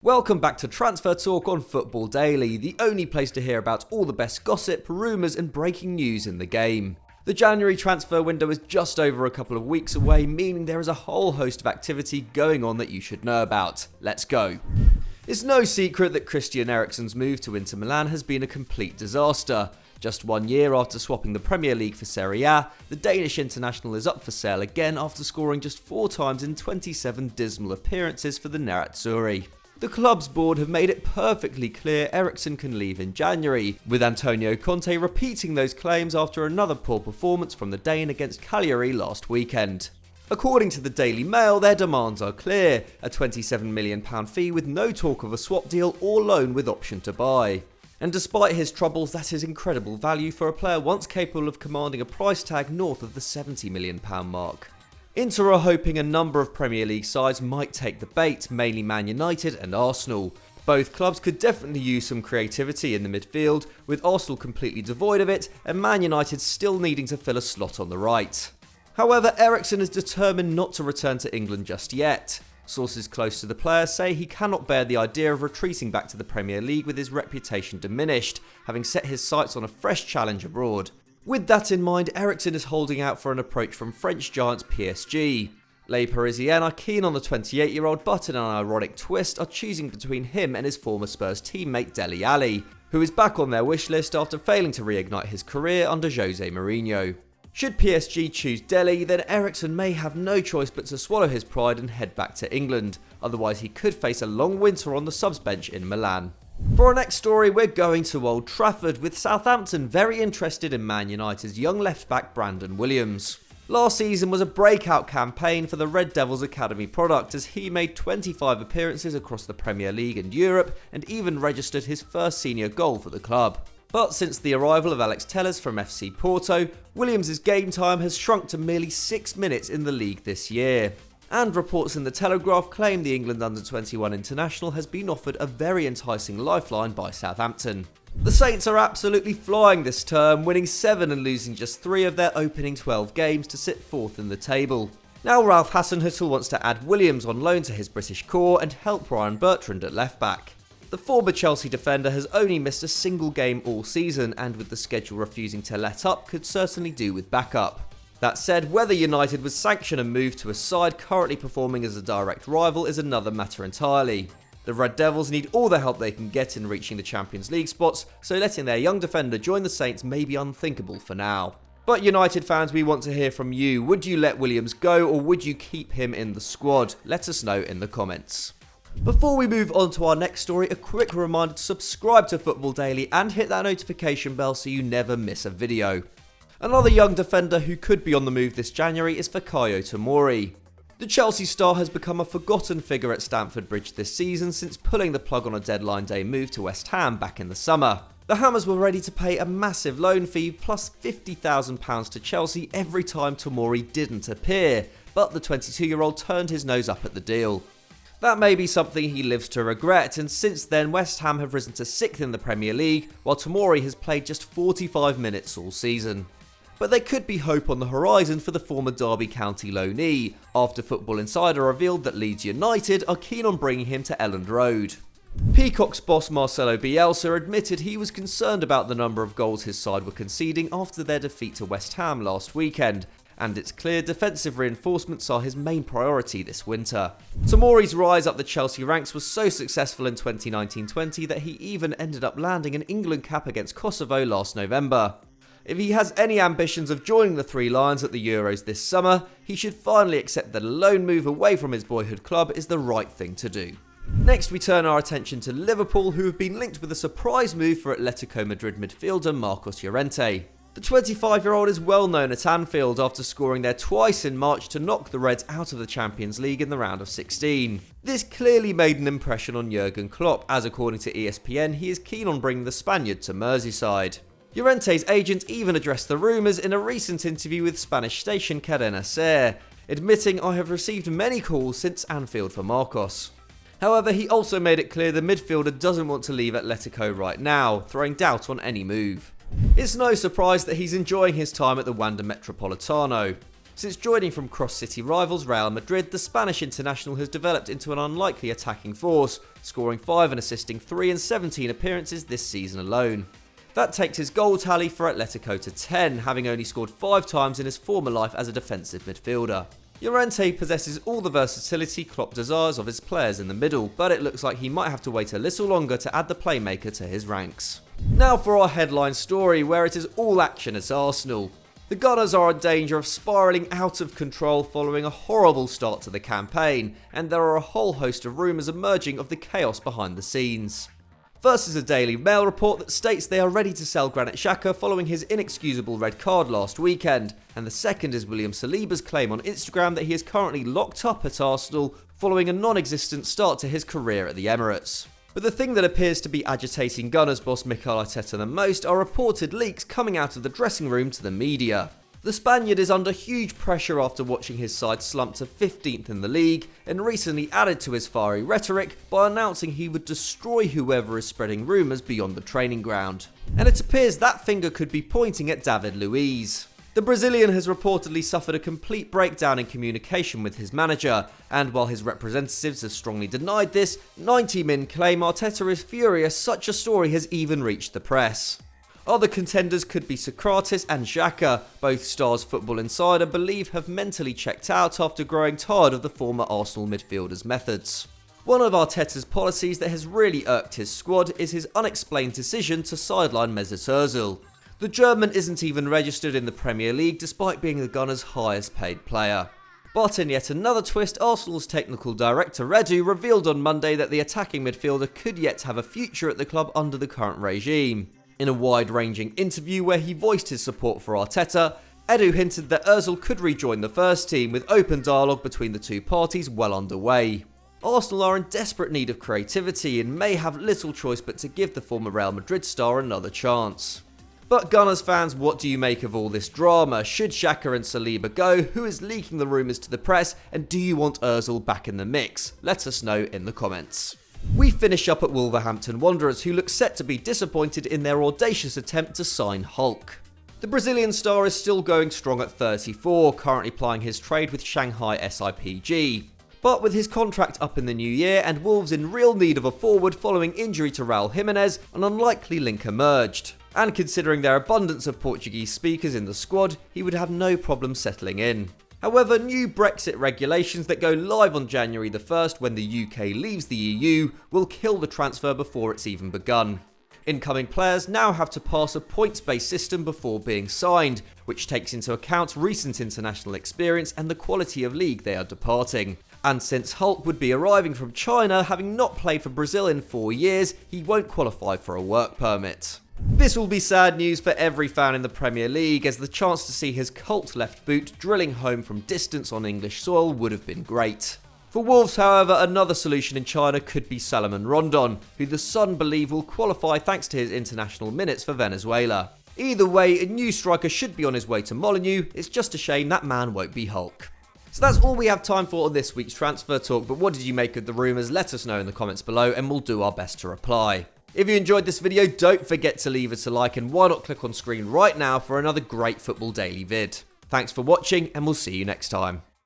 Welcome back to Transfer Talk on Football Daily, the only place to hear about all the best gossip, rumours and breaking news in the game. The January transfer window is just over a couple of weeks away, meaning there is a whole host of activity going on that you should know about. Let's go. It's no secret that Christian Eriksen's move to Inter Milan has been a complete disaster. Just 1 year after swapping the Premier League for Serie A, the Danish international is up for sale again after scoring just 4 times in 27 dismal appearances for the Nerazzurri. The club's board have made it perfectly clear Eriksen can leave in January, with Antonio Conte repeating those claims after another poor performance from the Dane against Cagliari last weekend. According to the Daily Mail, their demands are clear: a £27 million fee with no talk of a swap deal or loan with option to buy. And despite his troubles, that is incredible value for a player once capable of commanding a price tag north of the £70 million mark. Inter are hoping a number of Premier League sides might take the bait, mainly Man United and Arsenal. Both clubs could definitely use some creativity in the midfield, with Arsenal completely devoid of it and Man United still needing to fill a slot on the right. However, Eriksen is determined not to return to England just yet. Sources close to the player say he cannot bear the idea of retreating back to the Premier League with his reputation diminished, having set his sights on a fresh challenge abroad. With that in mind, Eriksen is holding out for an approach from French giants PSG. Les Parisiens are keen on the 28-year-old, but in an ironic twist are choosing between him and his former Spurs teammate Dele Alli, who is back on their wish list after failing to reignite his career under Jose Mourinho. Should PSG choose Dele, then Eriksen may have no choice but to swallow his pride and head back to England, otherwise he could face a long winter on the subs bench in Milan. For our next story, we're going to Old Trafford, with Southampton very interested in Man United's young left-back Brandon Williams. Last season was a breakout campaign for the Red Devils Academy product, as he made 25 appearances across the Premier League and Europe and even registered his first senior goal for the club. But since the arrival of Alex Telles from FC Porto, Williams' game time has shrunk to merely 6 minutes in the league this year. And reports in the Telegraph claim the England under-21 international has been offered a very enticing lifeline by Southampton. The Saints are absolutely flying this term, winning 7 and losing just 3 of their opening 12 games to sit 4th in the table. Now Ralph Hasenhüttl wants to add Williams on loan to his British core and help Ryan Bertrand at left back. The former Chelsea defender has only missed a single game all season, and with the schedule refusing to let up, could certainly do with backup. That said, whether United would sanction a move to a side currently performing as a direct rival is another matter entirely. The Red Devils need all the help they can get in reaching the Champions League spots, so letting their young defender join the Saints may be unthinkable for now. But United fans, we want to hear from you. Would you let Williams go, or would you keep him in the squad? Let us know in the comments. Before we move on to our next story, a quick reminder to subscribe to Football Daily and hit that notification bell so you never miss a video. Another young defender who could be on the move this January is Fikayo Tomori. The Chelsea star has become a forgotten figure at Stamford Bridge this season since pulling the plug on a deadline day move to West Ham back in the summer. The Hammers were ready to pay a massive loan fee plus £50,000 to Chelsea every time Tomori didn't appear, but the 22-year-old turned his nose up at the deal. That may be something he lives to regret, and since then West Ham have risen to 6th in the Premier League, while Tomori has played just 45 minutes all season. But there could be hope on the horizon for the former Derby County loanee, after Football Insider revealed that Leeds United are keen on bringing him to Elland Road. Peacock's boss Marcelo Bielsa admitted he was concerned about the number of goals his side were conceding after their defeat to West Ham last weekend, and it's clear defensive reinforcements are his main priority this winter. Tomori's rise up the Chelsea ranks was so successful in 2019-20 that he even ended up landing an England cap against Kosovo last November. If he has any ambitions of joining the Three Lions at the Euros this summer, he should finally accept that a loan move away from his boyhood club is the right thing to do. Next, we turn our attention to Liverpool, who have been linked with a surprise move for Atletico Madrid midfielder Marcos Llorente. The 25-year-old is well known at Anfield after scoring there twice in March to knock the Reds out of the Champions League in the round of 16. This clearly made an impression on Jurgen Klopp, as according to ESPN, he is keen on bringing the Spaniard to Merseyside. Llorente's agent even addressed the rumours in a recent interview with Spanish station Cadena Ser, admitting, "I have received many calls since Anfield for Marcos." However, he also made it clear the midfielder doesn't want to leave Atletico right now, throwing doubt on any move. It's no surprise that he's enjoying his time at the Wanda Metropolitano. Since joining from cross-city rivals Real Madrid, the Spanish international has developed into an unlikely attacking force, scoring 5 and assisting 3 in 17 appearances this season alone. That takes his goal tally for Atletico to 10, having only scored 5 times in his former life as a defensive midfielder. Llorente possesses all the versatility Klopp desires of his players in the middle, but it looks like he might have to wait a little longer to add the playmaker to his ranks. Now for our headline story, where it is all action at Arsenal. The Gunners are in danger of spiralling out of control following a horrible start to the campaign, and there are a whole host of rumours emerging of the chaos behind the scenes. First is a Daily Mail report that states they are ready to sell Granit Xhaka following his inexcusable red card last weekend, and the second is William Saliba's claim on Instagram that he is currently locked up at Arsenal following a non-existent start to his career at the Emirates. But the thing that appears to be agitating Gunners boss Mikel Arteta the most are reported leaks coming out of the dressing room to the media. The Spaniard is under huge pressure after watching his side slump to 15th in the league, and recently added to his fiery rhetoric by announcing he would destroy whoever is spreading rumours beyond the training ground. And it appears that finger could be pointing at David Luiz. The Brazilian has reportedly suffered a complete breakdown in communication with his manager, and while his representatives have strongly denied this, 90 Min claim Arteta is furious such a story has even reached the press. Other contenders could be Socrates and Xhaka, both stars Football Insider believe have mentally checked out after growing tired of the former Arsenal midfielder's methods. One of Arteta's policies that has really irked his squad is his unexplained decision to sideline Mesut Ozil. The German isn't even registered in the Premier League despite being the Gunners' highest paid player. But in yet another twist, Arsenal's technical director Edu revealed on Monday that the attacking midfielder could yet have a future at the club under the current regime. In a wide-ranging interview where he voiced his support for Arteta, Edu hinted that Ozil could rejoin the first team with open dialogue between the two parties well underway. Arsenal are in desperate need of creativity and may have little choice but to give the former Real Madrid star another chance. But Gunners fans, what do you make of all this drama? Should Xhaka and Saliba go? Who is leaking the rumours to the press? And do you want Ozil back in the mix? Let us know in the comments. We finish up at Wolverhampton Wanderers, who look set to be disappointed in their audacious attempt to sign Hulk. The Brazilian star is still going strong at 34, currently plying his trade with Shanghai SIPG. But with his contract up in the new year and Wolves in real need of a forward following injury to Raul Jimenez, an unlikely link emerged. And considering their abundance of Portuguese speakers in the squad, he would have no problem settling in. However, new Brexit regulations that go live on January the 1st when the UK leaves the EU will kill the transfer before it's even begun. Incoming players now have to pass a points-based system before being signed, which takes into account recent international experience and the quality of league they are departing. And since Hulk would be arriving from China, having not played for Brazil in 4 years, he won't qualify for a work permit. This will be sad news for every fan in the Premier League, as the chance to see his cult left boot drilling home from distance on English soil would have been great. For Wolves, however, another solution in China could be Salomon Rondon, who the Sun believe will qualify thanks to his international minutes for Venezuela. Either way, a new striker should be on his way to Molineux. It's just a shame that man won't be Hulk. So that's all we have time for on this week's Transfer Talk, but what did you make of the rumours? Let us know in the comments below and we'll do our best to reply. If you enjoyed this video, don't forget to leave us a like, and why not click on screen right now for another great Football Daily vid. Thanks for watching and we'll see you next time.